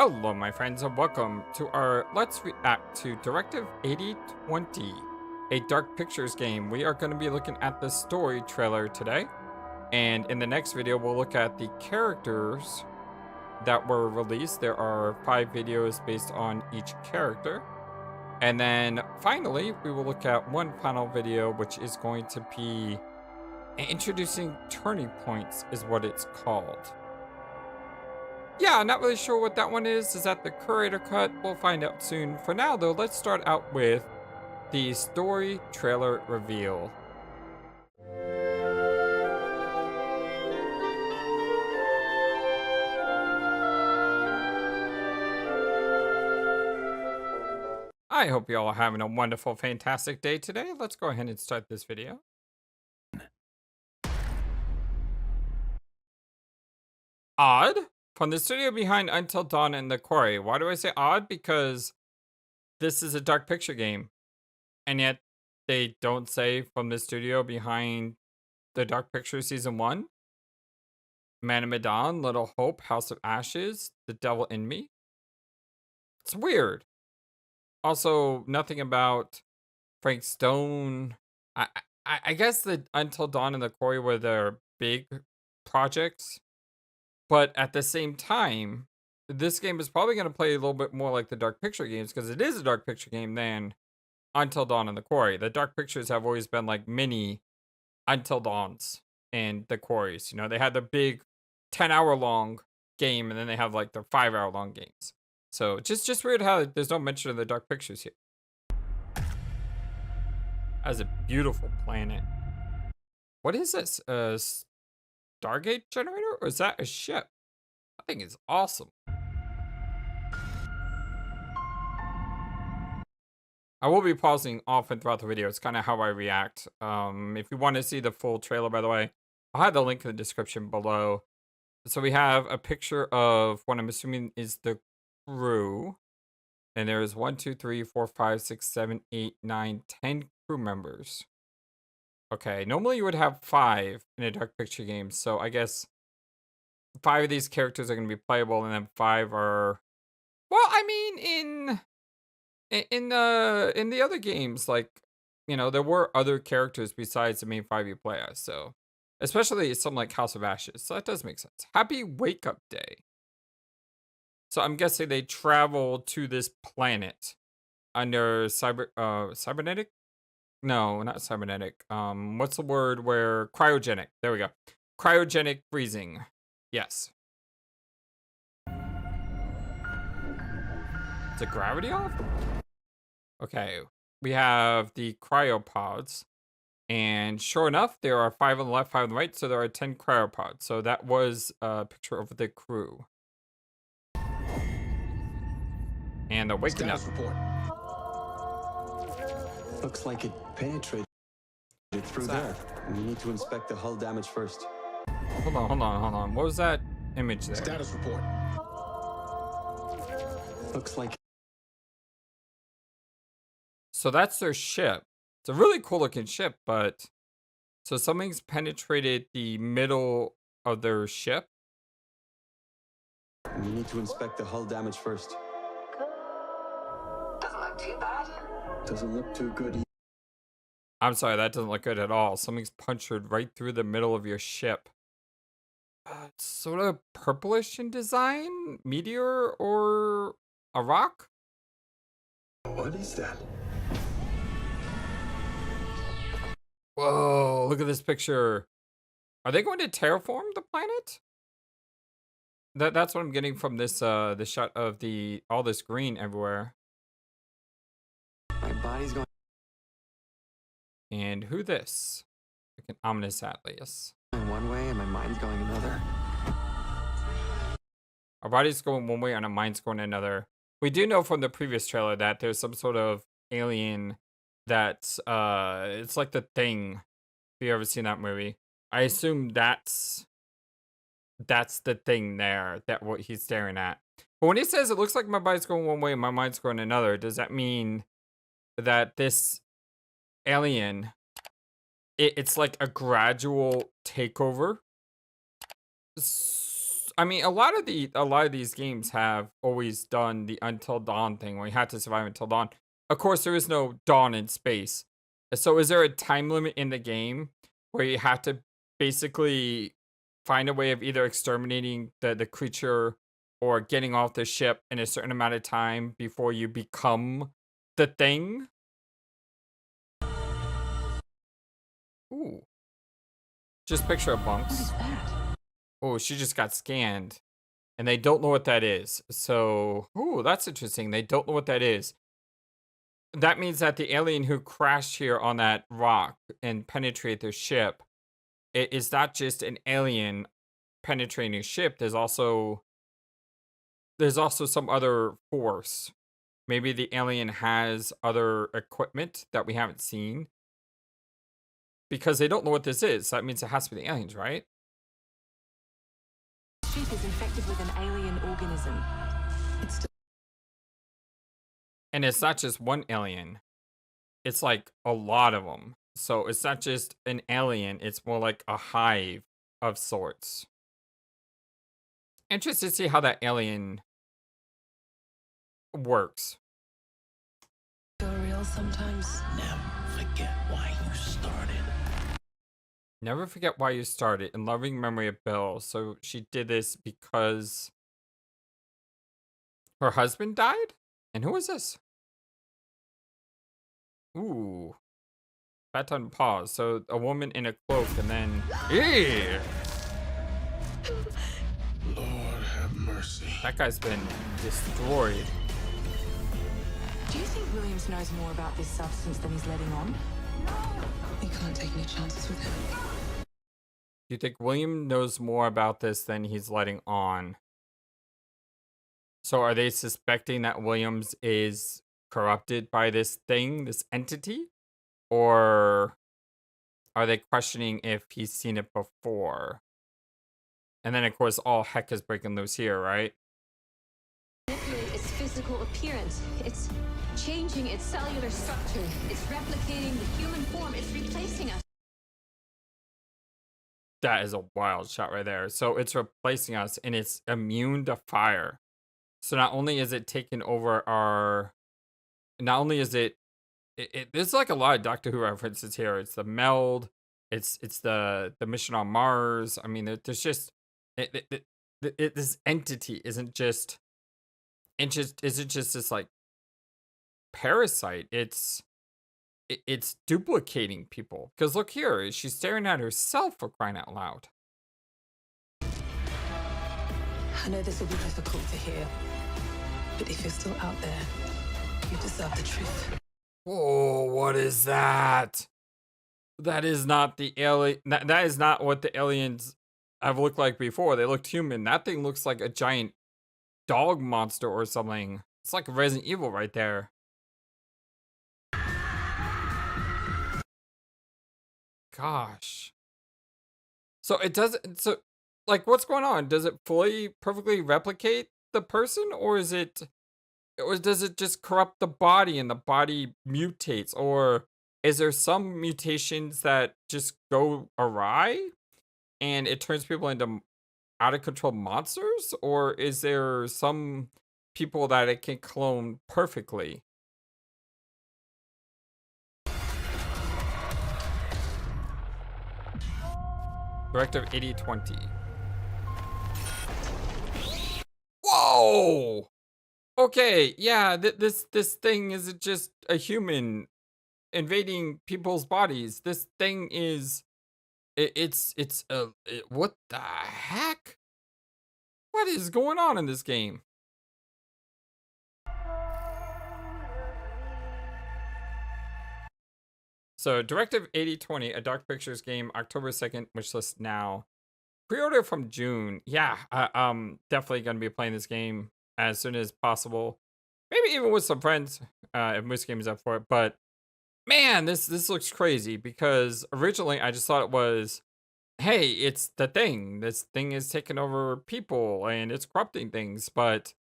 Hello my friends and welcome to our Let's React to Directive 8020, a Dark Pictures game. We are going to be looking at the story trailer today, and in the next video we'll look at the characters that were released. There are 5 videos based on each character, and then finally we will look at one final video, which is going to be introducing turning points is what it's called. Yeah, not really sure what that one is. Is that the curator cut? We'll find out soon. For now, though, let's start out with the story trailer reveal. I hope you all are having a wonderful, fantastic day today. Let's go ahead and start this video. Odd? From the studio behind Until Dawn and The Quarry. Why do I say odd? Because this is a Dark Picture game. And yet they don't say from the studio behind the Dark Picture Season 1. Man of Medan, Little Hope, House of Ashes, The Devil in Me. It's weird. Also, nothing about Frank Stone. I guess the Until Dawn and The Quarry were their big projects. But at the same time, this game is probably going to play a little bit more like the Dark Picture games because it is a Dark Picture game than Until Dawn and The Quarry. The Dark Pictures have always been like mini Until Dawns and The Quarries. You know, they had the big 10-hour long game and then they have like their 5-hour long games. So just weird how there's no mention of the Dark Pictures here. As a beautiful planet. What is this? Stargate generator, or is that a ship? I think it's awesome. I will be pausing often throughout the video. It's kind of how I react. If you want to see the full trailer, by the way, I'll have the link in the description below. So we have a picture of what I'm assuming is the crew. And there's 1, 2, 3, 4, 5, 6, 7, 8, 9, 10 crew members. Okay, normally you would have 5 in a Dark Picture game, so I guess 5 of these characters are going to be playable, and then 5 are, well, I mean, in the other games, like, you know, there were other characters besides the main 5 you play as, so especially something like House of Ashes, so that does make sense. Happy Wake Up Day. So I'm guessing they travel to this planet under cybernetic. No, not cybernetic. What's the word where cryogenic? There we go. Cryogenic freezing. Yes. Is the gravity off? Okay. We have the cryopods. And sure enough, there are 5 on the left, 5 on the right. So there are 10 cryopods. So that was a picture of the crew. And they're waking up. Report. Looks like it penetrated through there. We need to inspect the hull damage first. Hold on. What was that image there? Status report. Looks like. So that's their ship. It's a really cool looking ship, but so something's penetrated the middle of their ship. We need to inspect the hull damage first. Doesn't look too bad. Doesn't look too good. I'm sorry, that doesn't look good at all. Something's punctured right through the middle of your ship. It's sort of purplish in design, meteor or a rock. What is that? Whoa, look at this picture. Are they going to terraform the planet? That's what I'm getting from this the shot of all this green everywhere. My body's going And who this? Like an ominous alias. one way and my mind's going another. Our body's going one way and our mind's going another. We do know from the previous trailer that there's some sort of alien that's it's like The Thing. If you ever seen that movie, I assume that's the thing there, that what he's staring at. But when he says it looks like my body's going one way and my mind's going another, does that mean that this alien, it's like a gradual takeover? I mean, a lot of these games have always done the Until Dawn thing where you have to survive until dawn. Of course, there is no dawn in space. So, is there a time limit in the game where you have to basically find a way of either exterminating the creature or getting off the ship in a certain amount of time before you become the thing? Ooh, just picture a What is bunks. that? Oh, she just got scanned. And they don't know what that is. So, ooh, that's interesting. They don't know what that is. That means that the alien who crashed here on that rock and penetrated their ship, it is not just an alien penetrating a ship. There's also some other force. Maybe the alien has other equipment that we haven't seen because they don't know what this is. So that means it has to be the aliens, right? Ship is infected with an alien organism. It's And it's not just one alien. It's like a lot of them. So it's not just an alien, it's more like a hive of sorts. Interested to see how that alien works. still real sometimes. Never forget why you started. Never forget why you started in loving memory of Bill. So she did this because her husband died? And who was this? Ooh. Bad time to pause. So a woman in a cloak and then. Ew! Lord have mercy. That guy's been destroyed. Do you think Williams knows more about this substance than he's letting on? We can't take any chances with him. Do you think William knows more about this than he's letting on? So are they suspecting that Williams is corrupted by this thing, this entity? Or are they questioning if he's seen it before? And then, of course, all heck is breaking loose here, right? Manipulate its physical appearance. It's changing its cellular structure. It's replicating the human form. It's replacing us. That is a wild shot right there. So it's replacing us and it's immune to fire. So not only is it taking over our, not only is there's like a lot of Doctor Who references here. It's the meld, it's the mission on Mars. I mean, there's just this entity isn't just this like parasite. It's duplicating people. Because look here, she's staring at herself for crying out loud. I know this will be difficult to hear, but if you're still out there, you deserve the truth. Whoa, what is that? That is not the alien. That is not what the aliens have looked like before. They looked human. That thing looks like a giant dog monster or something. It's like Resident Evil right there. Gosh. So it doesn't. So, like, what's going on? Does it fully, perfectly replicate the person, or does it just corrupt the body and the body mutates, or is there some mutations that just go awry and it turns people into out of control monsters, or is there some people that it can clone perfectly? Directive 8020. Whoa! Okay, yeah, this thing isn't just a human invading people's bodies. This thing is what the heck? What is going on in this game? So, Directive 8020, a Dark Pictures game, October 2nd, wishlist now. Pre-order from June. Yeah, definitely gonna be playing this game as soon as possible. Maybe even with some friends, if Moose Game is up for it. But man, this looks crazy because originally I just thought it was, hey, it's the thing. This thing is taking over people and it's corrupting things. But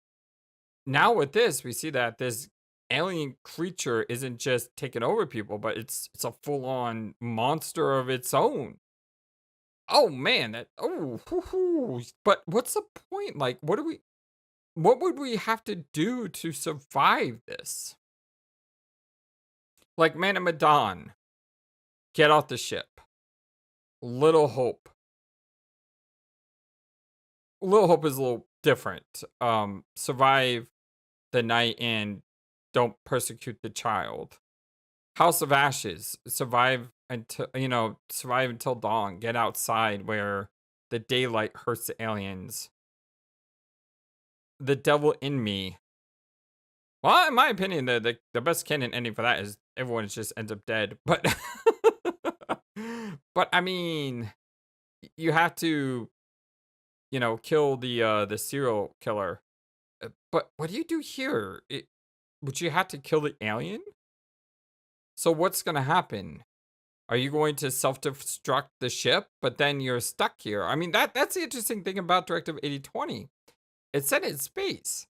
now with this, we see that this alien creature isn't just taking over people, but it's a full-on monster of its own. Oh man, but what's the point? Like, what would we have to do to survive this? Like, Man of Medan, get off the ship. Little Hope. Little Hope is a little different. Survive the night and don't persecute the child. House of Ashes, survive until dawn. Get outside where the daylight hurts the aliens. The Devil in Me. Well, in my opinion, the best canon ending for that is everyone just ends up dead. But but I mean, you have to, kill the serial killer. But what do you do here? Would you have to kill the alien? So what's gonna happen? Are you going to self-destruct the ship, but then you're stuck here? I mean, that's the interesting thing about Directive 8020. It's set in space.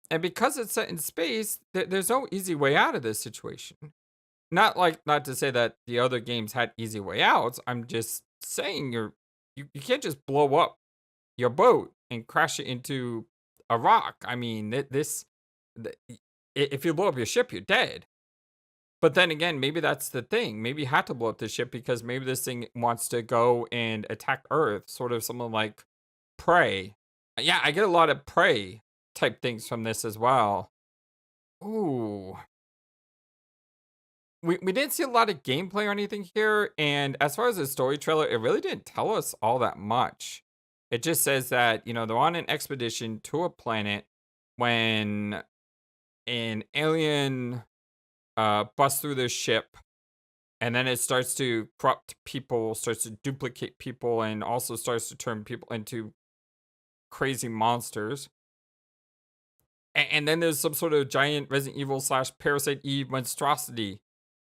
And because it's set in space, there's no easy way out of this situation. Not to say that the other games had easy way outs. I'm just saying you can't just blow up your boat and crash it into a rock. I mean, if you blow up your ship, you're dead. But then again, maybe that's the thing. Maybe you have to blow up the ship because maybe this thing wants to go and attack Earth, sort of something like Prey. Yeah, I get a lot of Prey type things from this as well. Ooh. We didn't see a lot of gameplay or anything here, and as far as the story trailer, it really didn't tell us all that much. It just says that, they're on an expedition to a planet when an alien busts through their ship, and then it starts to corrupt people, starts to duplicate people, and also starts to turn people into crazy monsters. And then there's some sort of giant Resident Evil / Parasite Eve monstrosity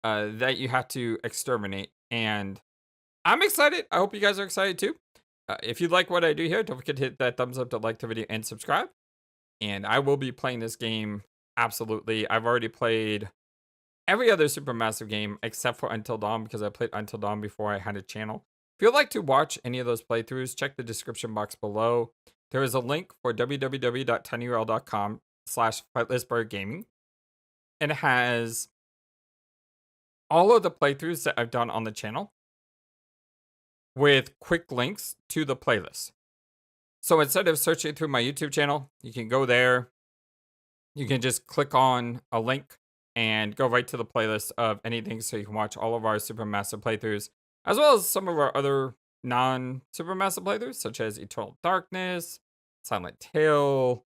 that you have to exterminate. And I'm excited. I hope you guys are excited too. If you like what I do here, don't forget to hit that thumbs up to like the video and subscribe. And I will be playing this game, absolutely. I've already played every other Supermassive game except for Until Dawn, because I played Until Dawn before I had a channel. If you'd like to watch any of those playthroughs, check the description box below. There is a link for www.tinyurl.com/FlightlessBird Gaming. And it has all of the playthroughs that I've done on the channel with quick links to the playlist. So instead of searching through my YouTube channel, you can go there. You can just click on a link and go right to the playlist of anything, so you can watch all of our Supermassive playthroughs, as well as some of our other non-Supermassive playthroughs, such as Eternal Darkness, Silent Hill.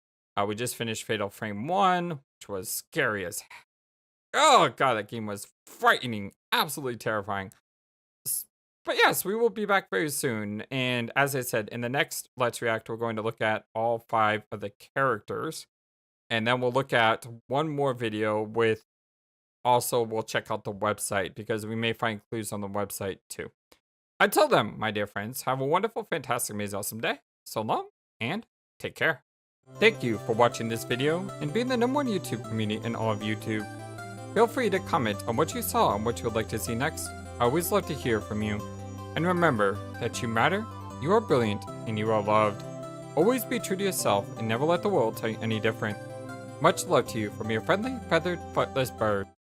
We just finished Fatal Frame 1, which was scary as heck. Oh god, that game was frightening, absolutely terrifying. But yes, we will be back very soon. And as I said, in the next Let's React, we're going to look at all 5 of the characters. And then we'll look at one more video with, also we'll check out the website, because we may find clues on the website too. Until then, my dear friends, have a wonderful, fantastic, amazing, awesome day. So long, and take care. Thank you for watching this video and being the #1 YouTube community in all of YouTube. Feel free to comment on what you saw and what you would like to see next. I always love to hear from you. And remember that you matter, you are brilliant, and you are loved. Always be true to yourself and never let the world tell you any different. Much love to you from your friendly, feathered, flightless bird.